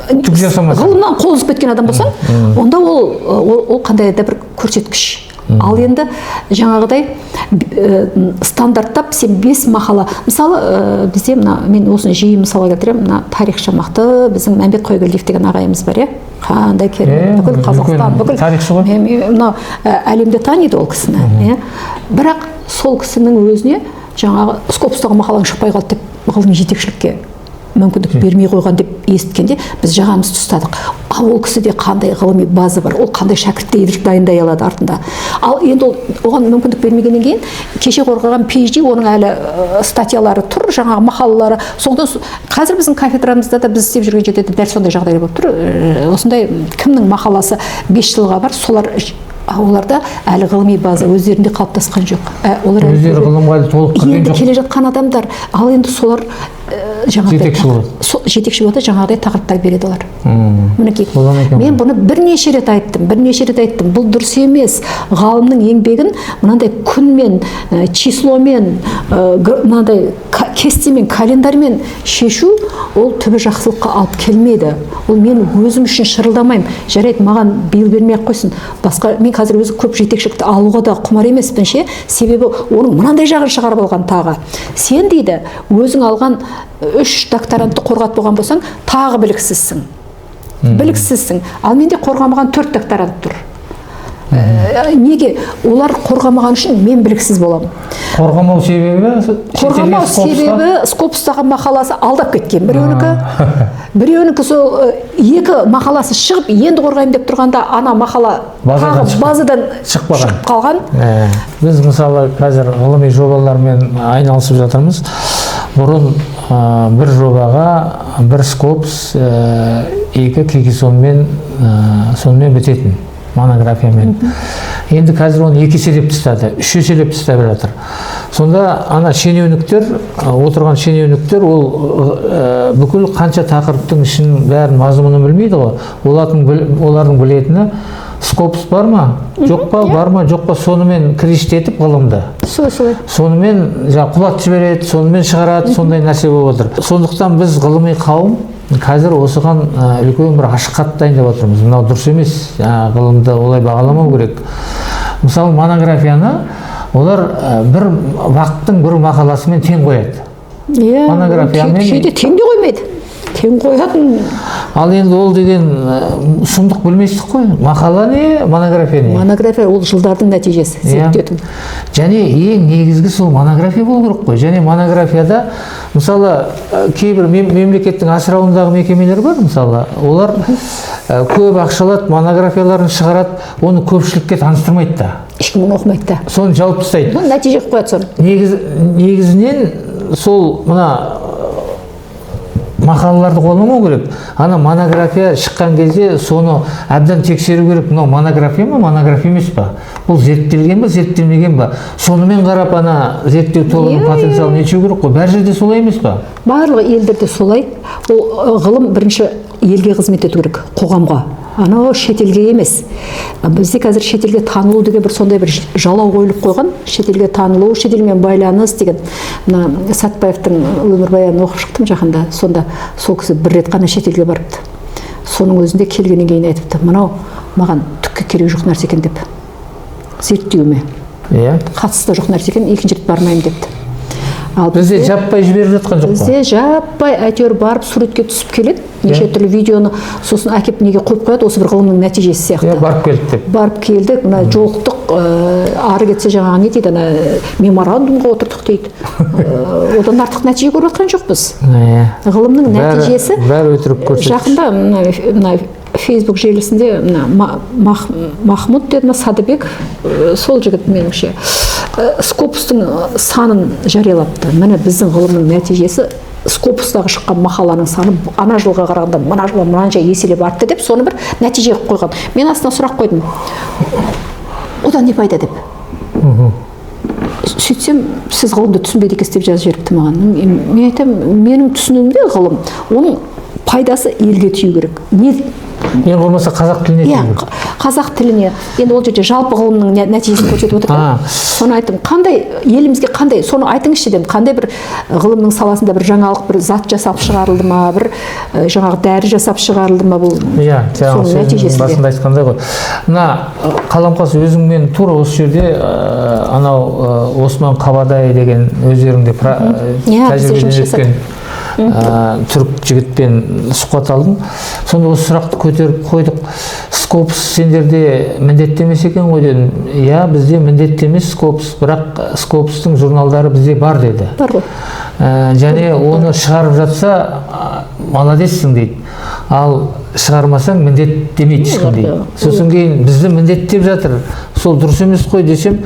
ғылымнан қол үзіп кеткен адам болсаң, онда ол қандай да бір көрсеткіш. Ал енді жаңағыдай стандарттап сен 5 мақала, мысалы бізде мен осыны жиі мысалға келтіремін, тарихшы мықты біздің Мәмбет Қойгелдиев деген ағайымыз бар, қандай керемет, бүкіл Қазақстан, бүкіл тарихшы ғой, әлемде таниды ол кісіні. Бірақ сол кісінің өзіне жаңағы Скопустағы мақалаң шықпай қалды деп ғылыми жетекшілікке мүмкіндік бермей қойған деп естігенде біз жағамызды ұстадық. Ал ол кісіде қандай ғылыми база бар, ол қандай шәкірттер дайындай алады артында. Ал енді оған мүмкіндік бермегеннен кейін кеше қорғаған PhD, оның әлі статьялары тұр, жаңағы мақалалары. Соңда қазір біздің кафедрамызда да біз істеп жүрген жерде дәл сондай жағдай болып тұр. Осындай кімнің мақаласы 5 жылға бар, оларда әлі ғылыми база өздерінде қалыптасқан жоқ. Олар өздері ғылымға толық кірген жоқ. Келе жатқан адамдар, ал енді солар жетекші болады, жаңағыдай тақырыптар береді олар. Мінекей, мен бұны бірнеше рет айттым. Бұл дұрыс емес. Ғалымның еңбегін мынандай күнмен, числомен, мынандай кестемен, календармен шешу, ол түбі жақсылыққа алып келмейді. Ол мен өзім үшін шырылдамаймын. Жарайды, маған биыл бермей-ақ қойсын. Басқа, мен қазір өзі көп жетекшілікті алуға да құмар емеспін ше. Себебі оның мынандай жағын шығарып алған тағы. Сен дейді, өзің алған 3 докторантты қорғат болған болсаң, тағы біліксізсің. Ал менде қорғамаған 4 докторант тұр. Неге? Олар қорғамаған үшін мен біліксіз боламын. Қорғамау себебі Скопустағы мақаласы алдап кеткен. Біреуінікі сол 2 мақаласы шығып, енді қорғайым деп тұрғанда ана мақала базадан шығып қалған. Біз мысалы қазір ғылыми жобалармен айналысып жатырмыз. Бұрын бір жобаға бір Скопус 2 кекесонмен сонымен бітетін монографиямен. Енді қазір оны 2 еселеп тастады, 3 еселеп тастап жатыр. Сонда ана шенеуніктер, отырған шенеуніктер, ол бүкіл қанша тақырыптың ішін бәрін мазмұнын білмейді ғой. Олардың білетіні Скопус бар ма, жоқ па, бар ма, жоқ па, сонымен кіріштетіп ғылымды. Сонымен құлат жібереді, сонымен шығарады, сондай нәрсе болып отыр. Сондықтан біз ғылыми қауым қазір осыған үлкен бір ашық хат дайындап отырмыз. Мынау дұрыс емес, ғылымды олай бағаламау керек. Мысалы монографияны олар бір вақыттың бір мақаласымен тең қояды. Кейде тең де қоймайды. Тең қоятын. Ал енді ол деген сұмдық білместік қой. Мақала не, монография не? Монография ол жылдардың нәтижесі, зерттеудің. Және ең негізгі сол монография болу керек қой. Және монографияда мысалы кейбір мемлекеттің асырауындағы мекемелер бар, мысалы, олар көп ақшалат монографияларын шығарады, оны көпшілікке таныстырмайды да. Ешкім оны оқымайды да. Соны жауып тастайды. Нәтиже қояды соны. Негізінен сол мына мақалаларды қолдамау керек. Ана монография шыққан кезде соны әбден тексеру керек. Мынау монография ма, монография емес па? Бұл зерттелген ба, зерттелмеген ба? Сонымен қарап ана зерттеу тобының потенциалын нешеу керек қой. Бәр жерде солай емес па? Барлығы елдерде солай. Ол ғылым бірінші елге қызмет ету керек, қоғамға. Анау шетелге емес. Бізде қазір шетелге танылу деген бір сондай бір жалау қойылып қойған. Шетелге танылу, шетелмен байланыс деген. Сәтбаевтың өмірбаянын оқып шықтым жақында. Сонда сол кісі бір рет қана шетелге барыпты. Соның өзінде келгеннен кейін айтыпты, мынау маған түкке керек жоқ нәрсе екен деп. Зерттеуіме. Қатысты жоқ нәрсе екен, екінші рет бармаймын депті. Бізде жаппай жіберіп жатқан жоқ па? Бізде жаппай әйтеуір барып суретке түсіп келеді. Неше түрлі видеоны сосын әкеп неге қойып қояды, осы бір ғылымның нәтижесі сияқты. Барып келдік деп. Барып келдік, жолықтық, ары кетсе жаңағы не дейді, меморандумға отырдық дейді. Одан артық нәтиже көріп жатқан жоқпыз. Ғылымның нәтижесі бәрі өтірік көрсеткіш. Жақында Facebook желісінде Махмұд деді ма, Садыбек, сол жігіт меніңше Скопустың санын жариялапты. Міне біздің ғылымның нәтижесі Скопустағы шыққан мақаланың саны ана жылға қарағанда мына жылға мынанша еселеп артты деп, соны бір нәтиже қойған. Мен астына сұрақ қойдым. Одан не пайда деп. Сөйтсем, сіз ғылымды түсінбеді екенсіз деп жазып жіберіпті маған. Мен айтамын, менің түсінуімде ғылым, оның пайдасы елге тию керек. Ең болмаса қазақ тіліне тию керек. Қазақ тіліне. Енді ол жерде жалпы ғылымның нәтижесін көрсетіп отыр. Соны айттым, қандай елімізге қандай, соны айтыңызшы дедім, қандай бір ғылымның саласында бір жаңалық, бір зат жасап шығарылды ма, бір жаңағы дәрі жасап шығарылды ма, бұл соның нәтижесінде. Басында айтқандай ғой. Мына Қаламқас, өзіңмен тура осы жерде анау Осман Қабадай деген өздеріңде тәжірибеден өткен түрік жігітпен сұхбат алдым. Сонда осы сұрақты көтеріп қойдық. Скопус сендерде міндетті емес екен ғой дедім. Иә, бізде міндетті емес Скопус, бірақ Скопустың журналдары бізде бар деді. Бар ғой. Және оны шығарып жатса молодецсің дейді. Ал шығармасаң міндет демейді ешкім дейді. Сосын кейін бізді міндеттеп жатыр. Сол дұрыс емес қой десем,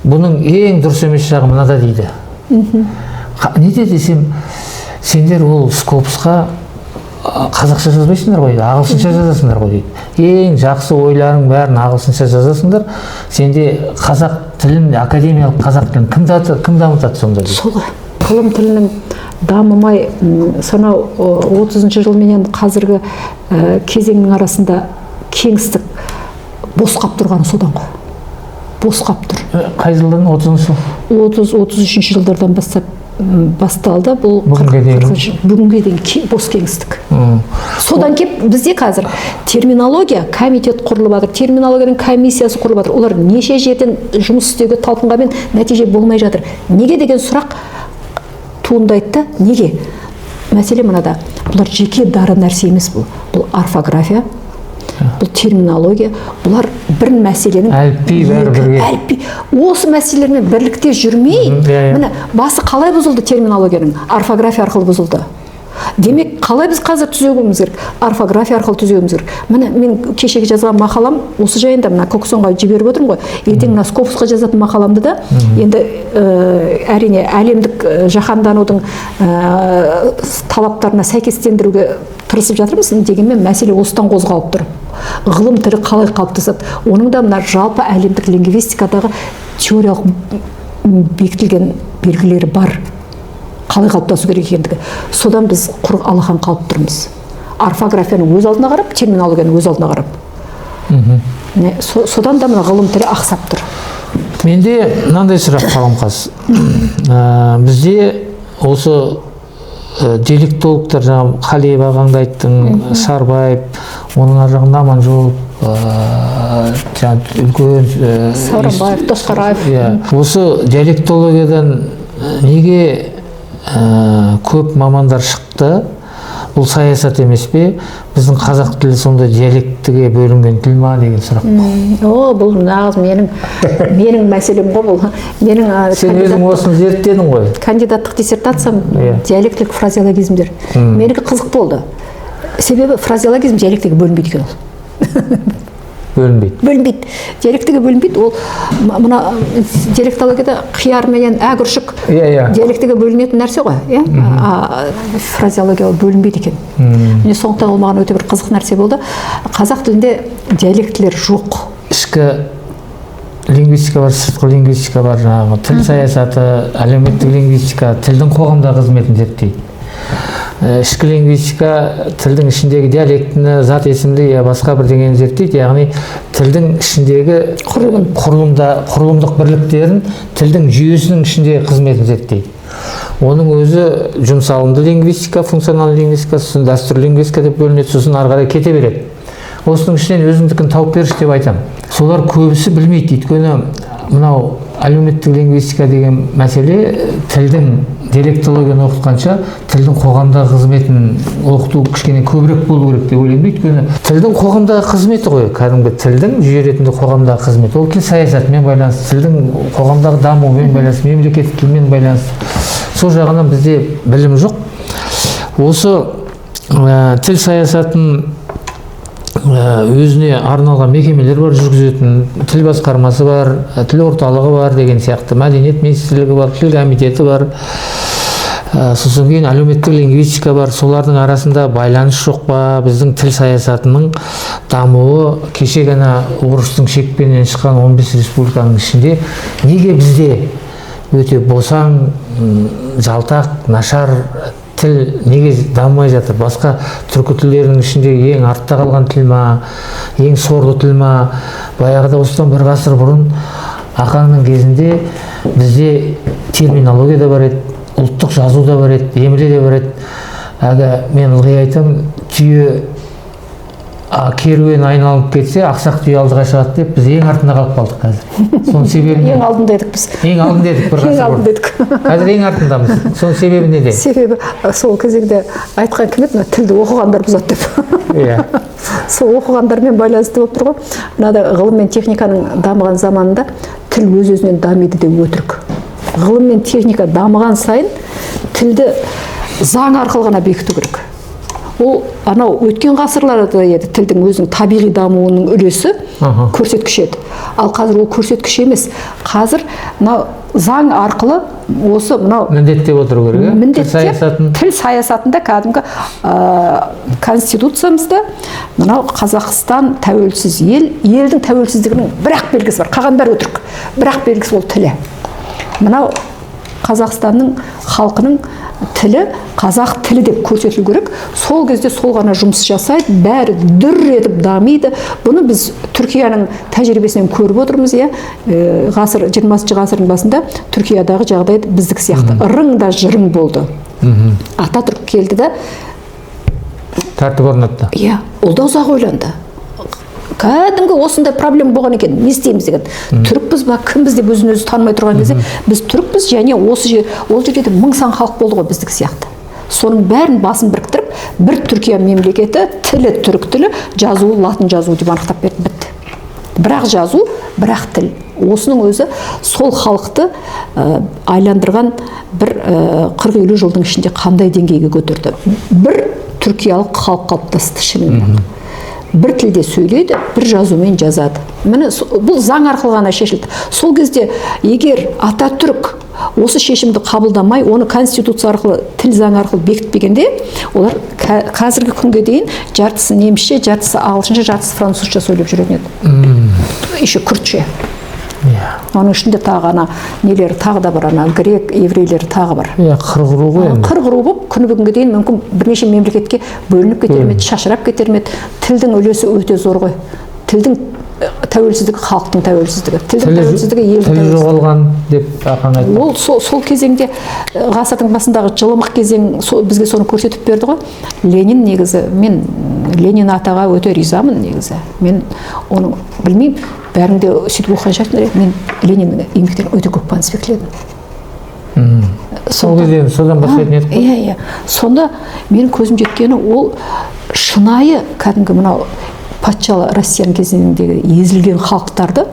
бұның ең дұрыс емес жағы мынада дейді. Неде десем, сендер ол Скопусқа қазақша жазбайсыңдар ғой, ағылшынша жазасыңдар ғой дейді. Ең жақсы ойларың бәрін ағылшынша жазасыңдар. Сенде қазақ тілін, академиялық қазақ тілін кім дамытады сонда дейді. Солай. Ғылым тілінің дамымай, сонау 30 жыл менен қазіргі кезеңнің арасында кеңістік босқап тұрғаны содан ғой. Босқап тұр. Қай жылдан 30-шы? 30-33 жылдардан басталды. Бұл бүгінге дейін бос кеңістік. Содан кеп бізде қазір терминология комитет құрылып жатыр, терминологияның комиссиясы құрылып жатыр. Олар неше жерден жұмыс істеуге талпынғанмен нәтиже болмай жатыр. Неге деген сұрақ туындайды? Неге? Мәселе мынада. Бұлар жеке дары нәрсе емес бұл. Бұл орфография, бұл терминология, бұлар бір мәселенің әліпби. Осы мәселелермен бірлікте жүрмей, міне басы қалай бұзылды терминологияның? Орфография арқылы бұзылды. Демек, қалай біз қазір түзеуіміз керек? Орфография арқылы түзеуіміз керек. Міне мен кешегі жазған мақалам осы жайында мына Көксонға жіберіп отырмын ғой. Ертең мына Скопусқа жазатын мақаламды да енді әрине әлемдік жаһанданудың талаптарына сәйкестендіруге тырысып жатырмыз, дегенмен мәселе осыдан қозғалып тұр. Ғылым тілі қалай қалыптасады? Оның да мына жалпы әлемдік лингвистикадағы теориялық бекітілген белгілері бар. Қалай қалыптасу керек екендігі. Содан біз құр алақан қалып тұрмыз. Орфографияны өз алдына қарап, терминологияны өз алдына қарап. Содан да мына ғылым тілі ақсап тұр. Менде мынандай сұрақ Қаламқас. Бізде осы диалектологтар, жаңа Қалиев ағаңды айттың, Сарбаев, оның ар жағында Аманжолов, үлкен Сауранбаев, Досқараев. Осы диалектологиядан неге көп мамандар шықты? Бұл саясат емес пе? Біздің қазақ тілі сонда диалектіге бөлінген тіл ма деген сұрақ. Бұл нағыз менің мәселем ғой бұл. Сен өзің осыны зерттедің ғой. Кандидаттық диссертациям диалектілік фразеологизмдер. Менікі қызық болды. Себебі фразеологизм диалектіге бөлінбейді екен ол. Бөлінбейді. Диалектіге бөлінбейді. Ол мына диалектологияда қияр менен әгүршік диалектіге бөлінетін нәрсе ғой. Фразеология бөлінбейді екен. Міне сондықтан ол маған өте бір қызық нәрсе болды. Қазақ тілінде диалектілер жоқ. Ішкі лингвистика бар, сыртқы лингвистика бар, жаңағы тіл саясаты, әлеуметтік лингвистика тілдің қоғамдағы қызметін зерттейді. Ішкі лингвистика тілдің ішіндегі диалектіні, зат есімді я басқа бірдеңені зерттейді, яғни тілдің ішіндегі құрылымдық бірліктерін, тілдің жүйесінің ішіндегі қызметін зерттейді. Оның өзі жұмсалымды лингвистика, функционалды лингвистика, сосын дәстүрлі лингвистика деп бөлінеді, сосын ары қарай кете береді. Осының ішінен өзіңдікін тауып берші деп айтамын. Солар көбісі білмейді, өйткені мынау әлеуметтік лингвистика деген мәселе тілдің диалектологияны оқытқанша тілдің қоғамдағы қызметін оқыту кішкене көбірек болу керек деп ойлаймын. Өйткені тілдің қоғамдағы қызметі ғой, кәдімгі тілдің жүйе ретінде қоғамдағы қызметі. Ол тіл саясатымен байланысты, тілдің қоғамдағы дамуымен байланысты, мемлекеттік тілмен байланысты. Сол жағынан бізде білім жоқ. Осы тіл саясатын өзіне арналған мекемелер бар, жүргізетін, тіл басқармасы бар, тіл орталығы бар деген сияқты, мәдениет министрлігі бар, тіл комитеті бар, сосын кейін әлеуметтік лингвистика бар. Солардың арасында байланыс жоқ па? Біздің тіл саясатының дамуы кеше ғана орыстың шекпенінен шыққан 15 республиканың ішінде неге бізде өте босаң, жалтақ, нашар тіл неге дамымай жатыр? Басқа түркі тілдерінің ішінде ең артта қалған тіл ма, ең сорлы тіл ма? Баяғыда осыдан бір ғасыр бұрын Ақаңның кезінде бізде терминология да бар еді, ұлттық жазу да бар еді, емле де бар еді. Мен ылғи айтам, түйе керуен айналып кетсе ақсақ түйе алдыға шығады деп біз ең артында қалып қалдық қазір. Соның себебі ең алдында едік біз. Ең алдында едік бір Ең ғасыр алдында бұрын. едік. Қазір ең артындамыз. Соның себебі неде? Себебі сол кезеңде айтқан кім еді, тілді оқығандар бұзады деп. Иә. Сол оқығандармен байланысты болып тұр ғой. Мынада ғылым мен техниканың дамыған заманында тіл өз-өзінен дамиды деп өтірік. Ғылым мен техника дамыған сайын тілді заң арқылы ғана бекіту керек. Ол анау өткен ғасырларда еді тілдің өзінің табиғи дамуының үлесі көрсеткіш еді. Ал қазір ол көрсеткіш емес. Қазір мынау заң арқылы осы мынау міндеттеп отыру керек. Міндеттеп тіл саясатында кәдімгі конституциямызда мынау Қазақстан тәуелсіз ел, елдің тәуелсіздігінің бір-ақ белгісі бар. Қалған бәрі өтірік. Бір-ақ белгісі ол тілі. Мынау Қазақстанның халқының тілі қазақ тілі деп көрсетілу керек. Сол кезде сол ғана жұмыс жасайды, бәрі дүр етіп дамиды. Бұны біз Түркияның тәжірибесінен көріп отырмыз, иә. 20 ғасырдың басында Түркиядағы жағдай біздік сияқты ырың да жырың болды. Ататүрік келді да тәртіп орнатты. Иә, ол да ұзақ ойланды. Кәдімгі осындай проблема болған екен, не істейміз деген. Түрікпіз ба, кімбіз деп өзін өзі танымай тұрған кезде, біз түрікпіз, және осы жер, ол жерде мың сан халық болды ғой біздік сияқты. Соның бәрін басын біріктіріп, бір Түркия мемлекеті, тілі түрік тілі, жазуы латын жазуы деп анықтап берді, бітті. Бірақ жазу, бірақ тіл. Осының өзі сол халықты айландырған бір 40-50 жылдың ішінде қандай деңгейге көтерді. Бір түркиялық халық қалыптасты шынымен. Бір тілде сөйлейді, бір жазумен жазады. Міне бұл заң арқылы ғана шешілді. Сол кезде егер Ататүрік осы шешімді қабылдамай, оны конституция арқылы, тіл заң арқылы бекітпегенде, олар қазіргі күнге дейін жартысы немісше, жартысы ағылшынша, жартысы французша сөйлеп жүретін еді. Еще күртше. Оның ішінде тағы ана нелер тағы да бар, ана грек, еврейлер тағы бар. Қырық ру ғой енді. Қырық ру болып күні бүгінге дейін мүмкін бірнеше мемлекетке бөлініп кетер ме, шашырап кетер ме. Тілдің үлесі өте зор ғой. Тілдің тәуелсіздігі халықтың тәуелсіздігі. Тілдің тәуелсіздігі елдің тәуелсіздігі. Тілі жоғалған деп Ақан айтты. Ол сол кезеңде ғасырдың басындағы жылымық кезең бізге соны көрсетіп берді ғой. Ленин негізі, мен Ленин атаға өте ризамын негізі. Мен оның білмеймін, бәрің де сөйтіп оқыған шығарсыңдар, мен Лениннің еңбектерін өте көп конспектледім. Сол кезде содан бастайтын едік қой. Иә. Сонда менің көзім жеткені ол шынайы кәдімгі мынау патшалы Россияның кезеңіндегі езілген халықтарды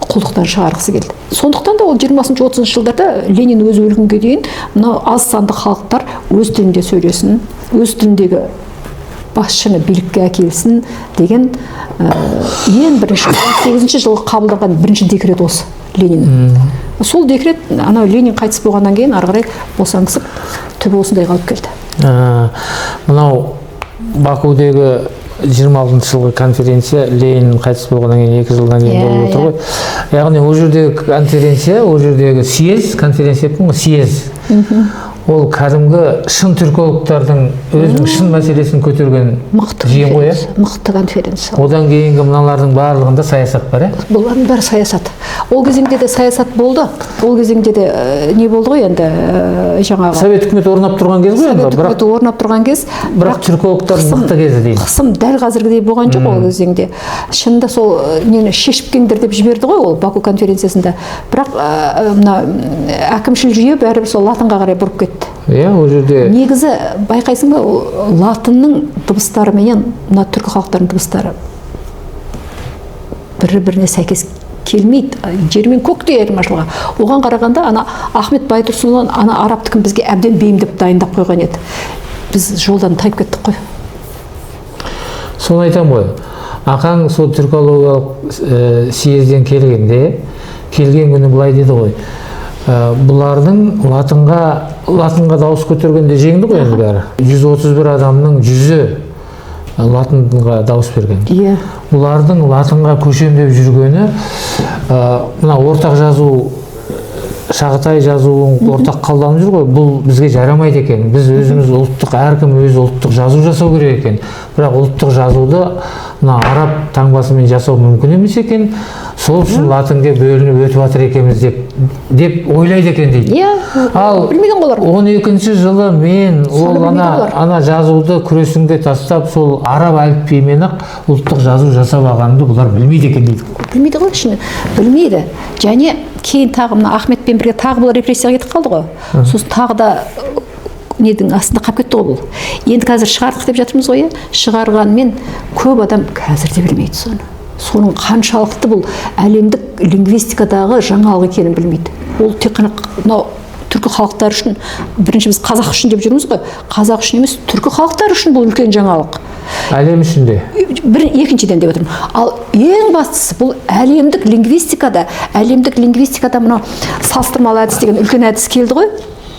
құлдықтан шығарғысы келді. Сондықтан да ол 20-30 жылдарда Ленин өзі өлгенге дейін мынау аз санды халықтар өз тілінде сөйлесін, өз тіліндегі басшыны билікке әкелсін деген ең бірінші 18-ші жылы қабылданған бірінші декрет осы Ленин. Сол декрет анау Ленин қайтыс болғаннан кейін ары қарай босаңсып түбі осындай қалып келді. Мынау Бакудегі 26 жылғы конференция Ленин қайтыс болғаннан кейін 2 жылдан кейін болып отыр ғой. Яғни ол жердегі конференция, ол жердегі съез, конференция деппін ғой, съез. Ол кәдімгі шын түркологтардың өзінің шын мәселесін көтерген жиын ғой. Мықты конференция. Одан кейінгі мыналардың барлығында саясат бар, иә? Бұлардың бәрі саясат. Ол кезеңде де саясат болды. Ол кезеңде де не болды ғой енді жаңағы. Совет үкіметі орнап тұрған кез ғой енді. Совет үкіметі орнап тұрған кез. Бірақ түркологтардың мықты кезі деймін. Қысым дәл қазіргідей болған жоқ ол кезеңде. Шынында сол нені шешіп келіңдер деп жіберді ғой ол Баку конференциясында. Бірақ мына әкімшіл жүйе бәрібір сол латынға қарай бұрып кетті. Иә, ол жерде негізі байқайсың ба, латынның дыбыстары менен мына түркі халықтарының дыбыстары бір-біріне сәйкес келмейді. Жер мен көктей айырмашылығы. Оған қарағанда ана Ахмет Байтұрсынұлы ана арабтікін бізге әбден бейімдеп дайындап қойған еді. Біз жолдан тайып кеттік қой. Соны айтам ғой. Ақаң сол түркологиялық съезден келген күні былай деді ғой. Бұлардың латынға дауыс көтергенде жеңді ғой енді бәрі. 131 адамның 100-і латынға дауыс берген. Бұлардың латынға көшем деп жүргені мына ортақ жазу шағатай жазуын ортақ қалданып жүр ғой, бұл бізге жарамайды екен. Біз өзіміз ұлттық, әркім өзі ұлттық жазу жасау керек екен. Бірақ ұлттық жазуды мына араб таңбасымен жасау мүмкін емес екен. Сол үшін латынге бөлініп өтіп жатыр екенбіз деп ойлайды екен дейді. Ал білмеген олар. 12-ші жылы мен ол ана жазуды күресінге тастап, сол араб әліпбиімен ақ ұлттық жазу жасап алғанымды бұлар білмейді екен дейді. Білмейді ғой, шыны білмейді. Және кейін тағы мына Ахметпен бірге тағы бұл репрессияға кетіп қалды ғой. Сосын тағы да недің астында қалып кетті ғой бұл. Енді қазір шығардық деп жатырмыз ғой, шығарғанмен көп адам қазір де білмейді соны. Соның қаншалықты бұл әлемдік лингвистикадағы жаңалық екенін білмейді. Ол тек қана мынау түркі халықтары үшін, бірінші біз қазақ үшін деп жүрміз ғой, қазақ үшін емес, түркі халықтары үшін бұл үлкен жаңалық. Әлем үшін де. Екіншіден деп отырмын. Ал ең бастысы бұл әлемдік лингвистикада мынау салыстырмалы әдіс деген үлкен әдіс келді ғой,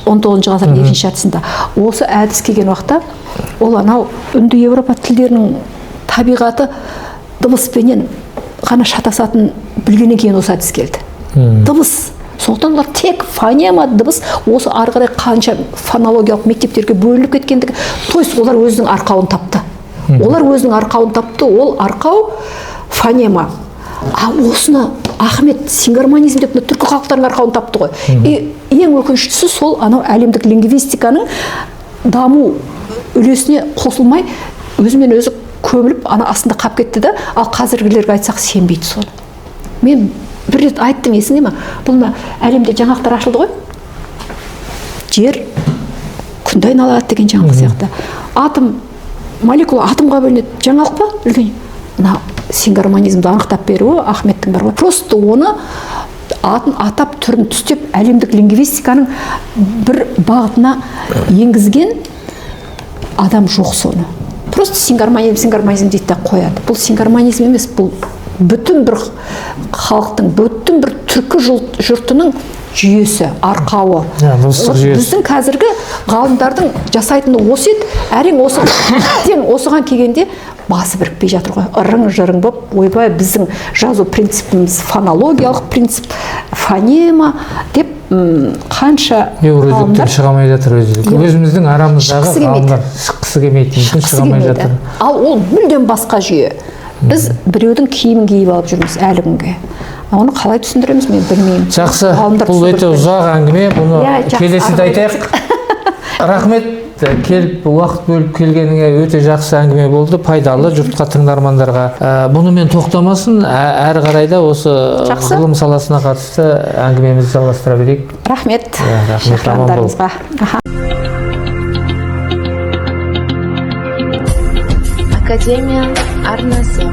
19 ғасырдың екінші жартысында. Осы әдіс келген уақытта ол анау үнді Еуропа тілдерінің табиғаты дыбыспенен ғана шатасатын білгеннен кейін осы әдіс келді. Дыбыс. Сондықтан олар тек фонема дыбыс осы ары қарай қанша фонологиялық мектептерге бөлініп кеткендігі, то есть олар өзінің арқауын тапты. Олар өзінің арқауын тапты, ол арқау фонема. А осыны Ахмет сингармонизм деп түркі халықтарының арқауын тапты ғой. Ең өкініштісі сол анау әлемдік лингвистиканың даму үлесіне қосылмай өзімен өзі көміліп ана астында қалып кетті да, ал қазіргілерге айтсақ сенбейді соны. Мен бір рет айттым, есіңде ме? Бұл әлемде жаңалықтар ашылды ғой. Жер күнді айналады деген жаңалық сияқты. Атом, молекула атомға бөлінеді. Жаңалық па? Үлкен. Мына сингармонизмді анықтап беруі Ахметтің бар ғой. Просто оны атын атап түрін түстеп әлемдік лингвистиканың бір бағытына енгізген адам жоқ соны. Просто сингармонизм дейді да қояды. Бұл сингармонизм емес, бұл бүтін бір халықтың, бүтін бір түркі жұртының жүйесі, арқауы. Біздің қазіргі ғалымдардың жасайтыны осы еді. Әрең осыған келгенде басы бірікпей жатыр ғой. Ырың-жырың болып, ойбай, біздің жазу принципіміз фонологиялық принцип, фонема деп қанша ғалымдар шыға алмай жатыр өзіміздің арамыздағы ғалымдар шыққысы келмейді, шыға алмай жатыр. Ал ол мүлдем басқа жүйе. Біз біреудің киімін киіп алып жүрміз әлі күнге. Оны қалай түсіндіреміз, мен білмеймін. Жақсы, бұл өте ұзақ әңгіме, бұны келесіде айтайық. Рахмет, келіп уақыт бөліп келгеніңе өте жақсы әңгіме болды, пайдалы жұртқа, тыңдармандарға. Бұнымен тоқтамасын, әрі қарайда осы ғылым саласына қатысты әңгімемізді жалғастыра берейік. Рахмет. Шақырғандарыңызға. Академия арнасы.